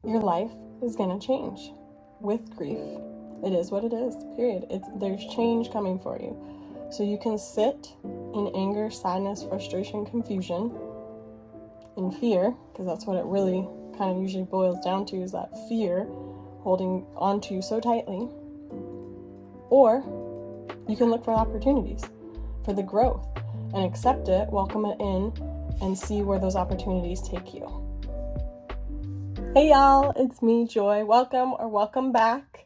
Your life is going to change with grief. It is what it is, period. There's change coming for you. So you can sit in anger, sadness, frustration, confusion, in fear, because that's what it really kind of usually boils down to, is that fear holding on to you so tightly. Or you can look for opportunities, for the growth, and accept it, welcome it in, and see where those opportunities take you. Hey y'all, it's me, Joy. Welcome back.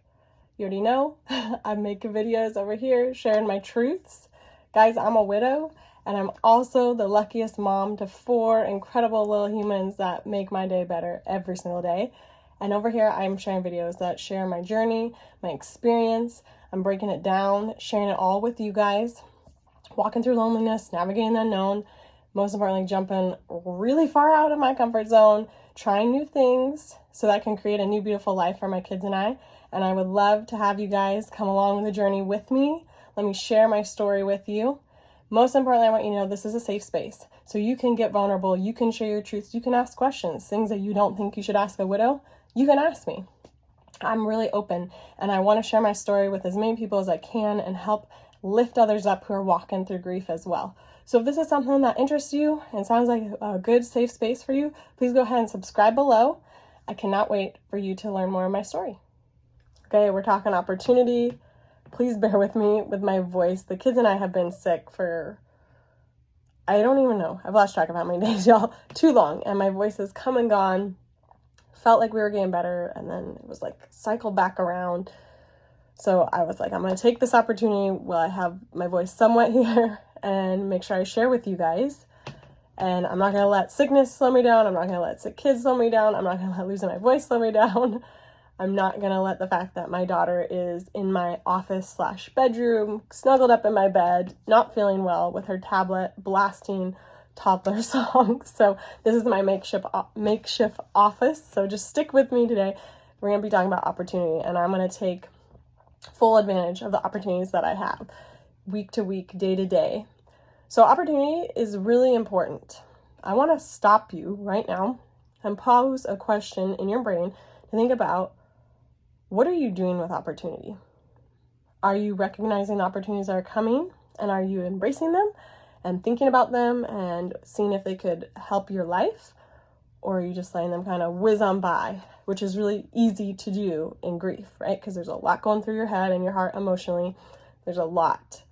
You already know, I'm making videos over here, sharing my truths. Guys, I'm a widow, and I'm also the luckiest mom to 4 incredible little humans that make my day better every single day. And over here, I'm sharing videos that share my journey, my experience. I'm breaking it down, sharing it all with you guys, walking through loneliness, navigating the unknown, most importantly, jumping really far out of my comfort zone, trying new things so that I can create a new beautiful life for my kids and I. And I would love to have you guys come along the journey with me. Let me share my story with you. Most importantly, I want you to know this is a safe space. So you can get vulnerable, you can share your truths, you can ask questions, things that you don't think you should ask a widow, you can ask me. I'm really open, and I want to share my story with as many people as I can and help lift others up who are walking through grief as well. So if this is something that interests you and sounds like a good, safe space for you, please go ahead and subscribe below. I cannot wait for you to learn more of my story. Okay, we're talking opportunity. Please bear with me with my voice. The kids and I have been sick for, I don't even know. I've lost track of how many days, y'all. Too long, and my voice has come and gone. Felt like we were getting better, and then it was like cycled back around. So I was like, I'm going to take this opportunity while I have my voice somewhat here and make sure I share with you guys. And I'm not going to let sickness slow me down. I'm not going to let sick kids slow me down. I'm not going to let losing my voice slow me down. I'm not going to let the fact that my daughter is in my office/bedroom, snuggled up in my bed, not feeling well, with her tablet blasting toddler songs. So this is my makeshift office. So just stick with me today. We're going to be talking about opportunity, and I'm going to take full advantage of the opportunities that I have week to week, day to day. So opportunity is really important. I want to stop you right now and pose a question in your brain to think about, what are you doing with opportunity? Are you recognizing the opportunities that are coming, and are you embracing them and thinking about them and seeing if they could help your life? Or are you just letting them kind of whiz on by, which is really easy to do in grief, right? Because there's a lot going through your head and your heart emotionally. There's a lot.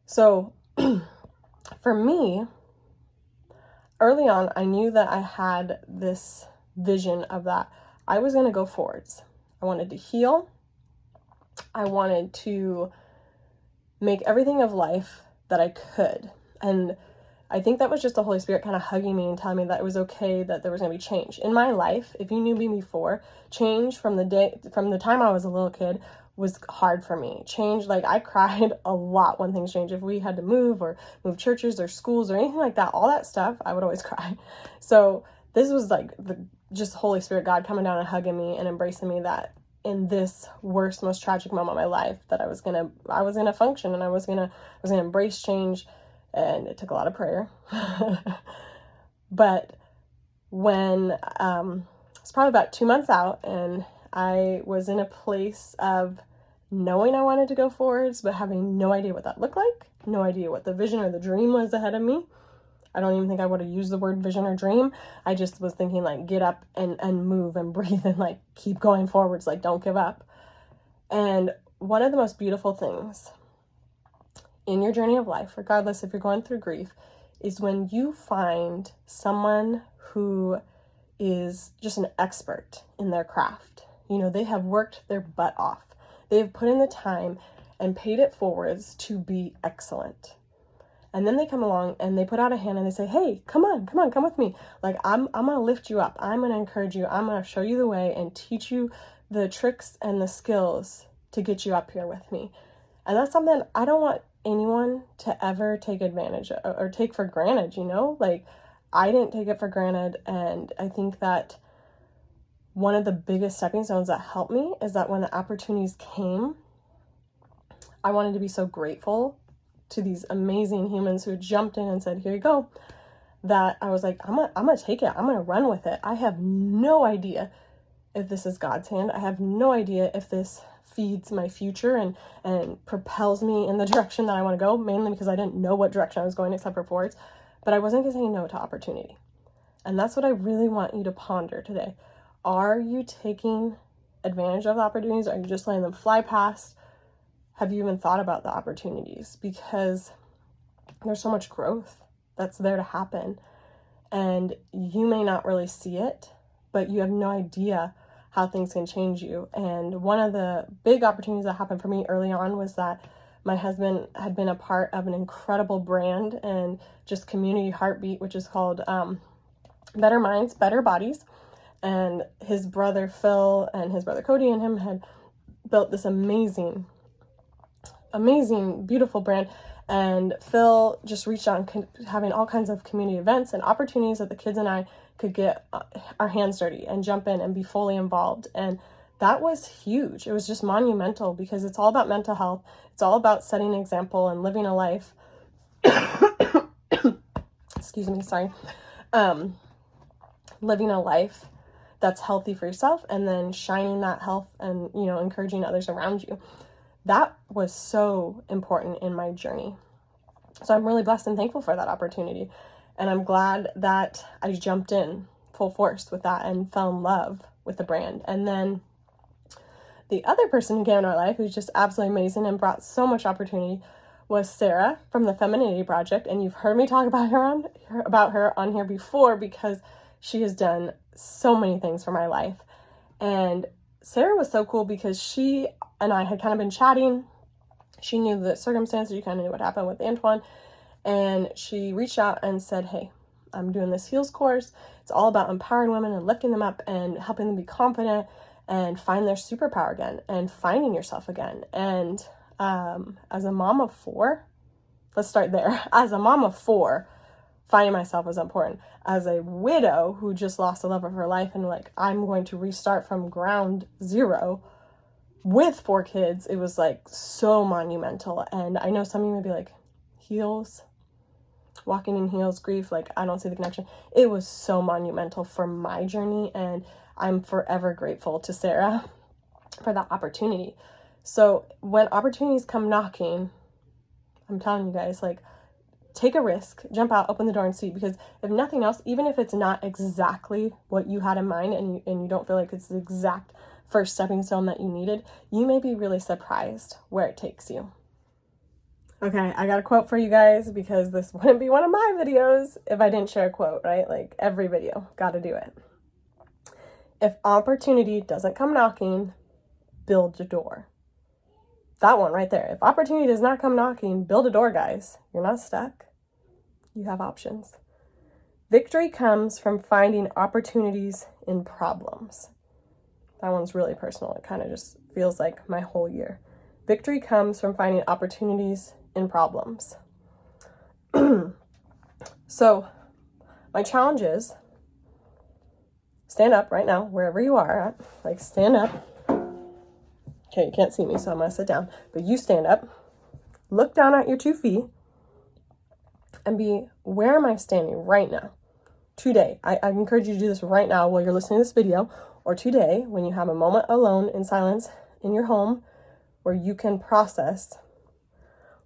So for me, early on, I knew that I had this vision of that I was going to go forwards. I wanted to heal. I wanted to make everything of life that I could. And I think that was just the Holy Spirit kind of hugging me and telling me that it was okay, that there was going to be change. In my life, if you knew me before, change from the time I was a little kid was hard for me. Change, like I cried a lot when things changed. If we had to move churches or schools or anything like that, all that stuff, I would always cry. So this was like just Holy Spirit, God coming down and hugging me and embracing me, that in this worst, most tragic moment of my life, that I was gonna function, and I was gonna embrace change. And it took a lot of prayer. But when it's probably about 2 months out, and I was in a place of knowing I wanted to go forwards, but having no idea what that looked like, no idea what the vision or the dream was ahead of me. I don't even think I would have used the word vision or dream. I just was thinking like, get up and move and breathe and like keep going forwards, like don't give up. And one of the most beautiful things in your journey of life, regardless if you're going through grief, is when you find someone who is just an expert in their craft. You know, they have worked their butt off. They've put in the time and paid it forwards to be excellent. And then they come along and they put out a hand and they say, hey, come with me. Like, I'm going to lift you up. I'm going to encourage you. I'm going to show you the way and teach you the tricks and the skills to get you up here with me. And that's something I don't want anyone to ever take advantage of or take for granted, you know? Like, I didn't take it for granted. And I think that one of the biggest stepping stones that helped me is that when the opportunities came, I wanted to be so grateful to these amazing humans who jumped in and said, here you go, that I was like, I'm gonna take it. I'm gonna run with it. I have no idea if this is God's hand. I have no idea if this feeds my future and propels me in the direction that I want to go, mainly because I didn't know what direction I was going except for forwards. But I wasn't going to say no to opportunity. And that's what I really want you to ponder today. Are you taking advantage of the opportunities? Are you just letting them fly past? Have you even thought about the opportunities? Because there's so much growth that's there to happen. And you may not really see it, but you have no idea how things can change you. And one of the big opportunities that happened for me early on was that my husband had been a part of an incredible brand and just community heartbeat, which is called Better Minds, Better Bodies. And his brother Phil and his brother Cody and him had built this amazing, beautiful brand. And Phil just reached out and having all kinds of community events and opportunities that the kids and I could get our hands dirty and jump in and be fully involved. And that was huge. It was just monumental because it's all about mental health. It's all about setting an example and living a life. Excuse me, sorry. Living a life that's healthy for yourself and then shining that health and, encouraging others around you. That was so important in my journey. So I'm really blessed and thankful for that opportunity. And I'm glad that I jumped in full force with that and fell in love with the brand. And then the other person who came in our life, who's just absolutely amazing and brought so much opportunity, was Sarah from the Femininity Project. And you've heard me talk about her on here before because she has done so many things for my life. And Sarah was so cool because she and I had kind of been chatting. She knew the circumstances. She kind of knew what happened with Antoine. And she reached out and said, hey, I'm doing this heals course. It's all about empowering women and lifting them up and helping them be confident and find their superpower again and finding yourself again. And as a mom of 4, let's start there. As a mom of 4, finding myself was important. As a widow who just lost the love of her life and I'm going to restart from ground zero with 4 kids, it was so monumental. And I know some of you may be like, heels, walking in heels, grief, I don't see the connection. It was so monumental for my journey, and I'm forever grateful to Sarah for that opportunity. So when opportunities come knocking, I'm telling you guys, take a risk, jump out, open the door and see, because if nothing else, even if it's not exactly what you had in mind and you don't feel like it's the exact first stepping stone that you needed, you may be really surprised where it takes you. Okay, I got a quote for you guys because this wouldn't be one of my videos if I didn't share a quote, right? Every video, got to do it. If opportunity doesn't come knocking, build a door. That one right there. If opportunity does not come knocking, build a door, guys. You're not stuck. You have options. Victory comes from finding opportunities in problems. That one's really personal. It kind of just feels like my whole year. Victory comes from finding opportunities in problems. So my challenge is stand up right now, wherever you are at, stand up. Okay, you can't see me, so I'm gonna sit down, but you stand up, look down at your 2 feet and be, where am I standing right now? Today, I encourage you to do this right now while you're listening to this video, or today when you have a moment alone in silence in your home where you can process,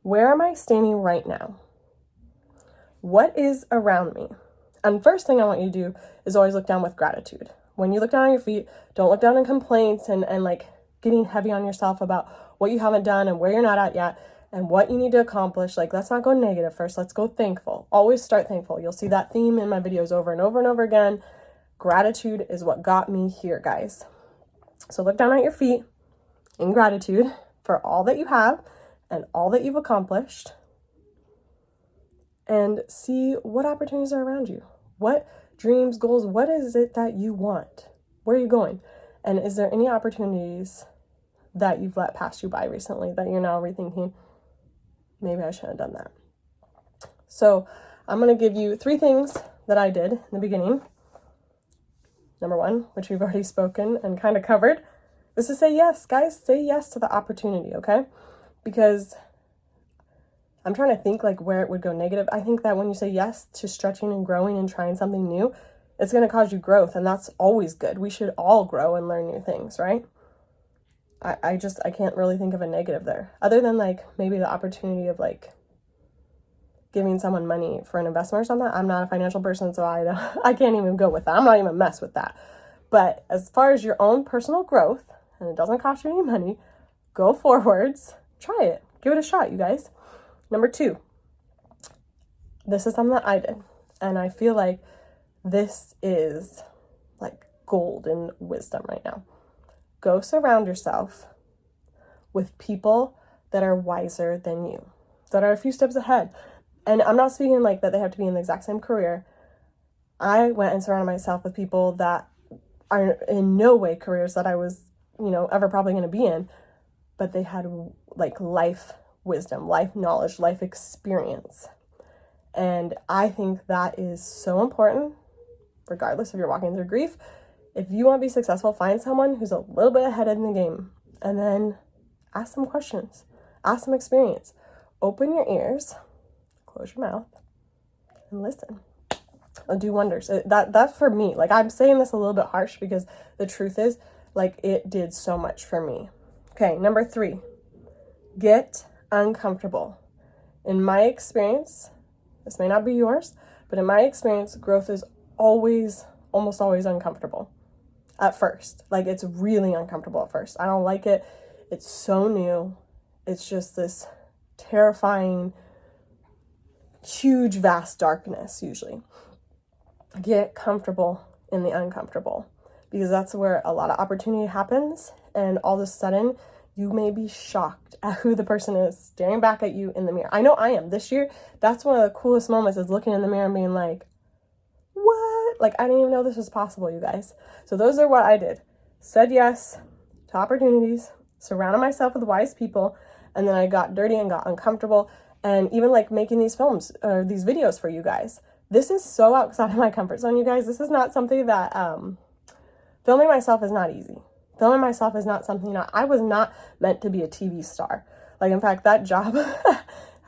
where am I standing right now? What is around me? And first thing I want you to do is always look down with gratitude. When you look down on your feet, don't look down in complaints and getting heavy on yourself about what you haven't done and where you're not at yet and what you need to accomplish. Let's not go negative first. Let's go thankful. Always start thankful. You'll see that theme in my videos over and over and over again. Gratitude is what got me here, guys. So look down at your feet in gratitude for all that you have and all that you've accomplished, and see what opportunities are around you. What dreams, goals, what is it that you want? Where are you going? And is there any opportunities that you've let pass you by recently that you're now rethinking, maybe I shouldn't have done that? So I'm going to give you 3 things that I did in the beginning. Number 1, which we've already spoken and kind of covered, is to say yes, guys. Say yes to the opportunity, okay? Because I'm trying to think where it would go negative. I think that when you say yes to stretching and growing and trying something new, It's going to cause you growth, and that's always good. We should all grow and learn new things, right? I can't really think of a negative there, other than like maybe the opportunity of like giving someone money for an investment or something. I'm not a financial person, so I can't even go with that. I'm not even mess with that. But as far as your own personal growth, and it doesn't cost you any money, go forwards, try it, give it a shot, you guys. Number 2, this is something that I did, and I feel like this is like gold in wisdom right now. Go surround yourself with people that are wiser than you, that are a few steps ahead. And I'm not speaking like that they have to be in the exact same career. I went and surrounded myself with people that are in no way careers that I was, ever probably going to be in, but they had like life wisdom, life knowledge, life experience. And I think that is so important, regardless if you're walking through grief. If you want to be successful, find someone who's a little bit ahead in the game, and then ask them questions, ask them experience, open your ears, close your mouth, and listen. It'll do wonders. That's for me. Like, I'm saying this a little bit harsh because the truth is, like, it did so much for me. Okay, number 3, get uncomfortable. In my experience, this may not be yours, but in my experience, growth is almost always uncomfortable at first. Like, it's really uncomfortable at first. I don't like it. It's so new. It's just this terrifying, huge, vast darkness usually. Get comfortable in the uncomfortable, because that's where a lot of opportunity happens, and all of a sudden you may be shocked at who the person is staring back at you in the mirror. I know I am. This year, that's one of the coolest moments, is looking in the mirror and being like, what? Like, I didn't even know this was possible, you guys. So those are what I did. Said yes to opportunities, surrounded myself with wise people, and then I got dirty and got uncomfortable. And even like making these films or these videos for you guys, this is so outside of my comfort zone, you guys. This is not something that, filming myself is not easy. Filming myself is not something that, I was not meant to be a TV star. Like, in fact, that job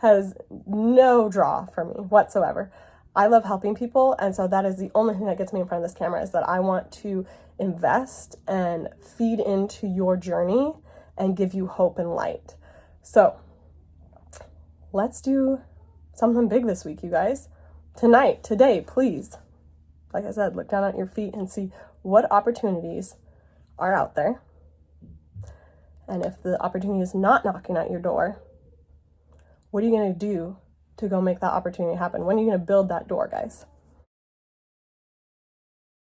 has no draw for me whatsoever. I love helping people, and so that is the only thing that gets me in front of this camera, is that I want to invest and feed into your journey and give you hope and light. So let's do something big this week, you guys. Today, please, like I said, look down at your feet and see what opportunities are out there. And if the opportunity is not knocking at your door, what are you going to do to go make that opportunity happen? When are you going to build that door, guys?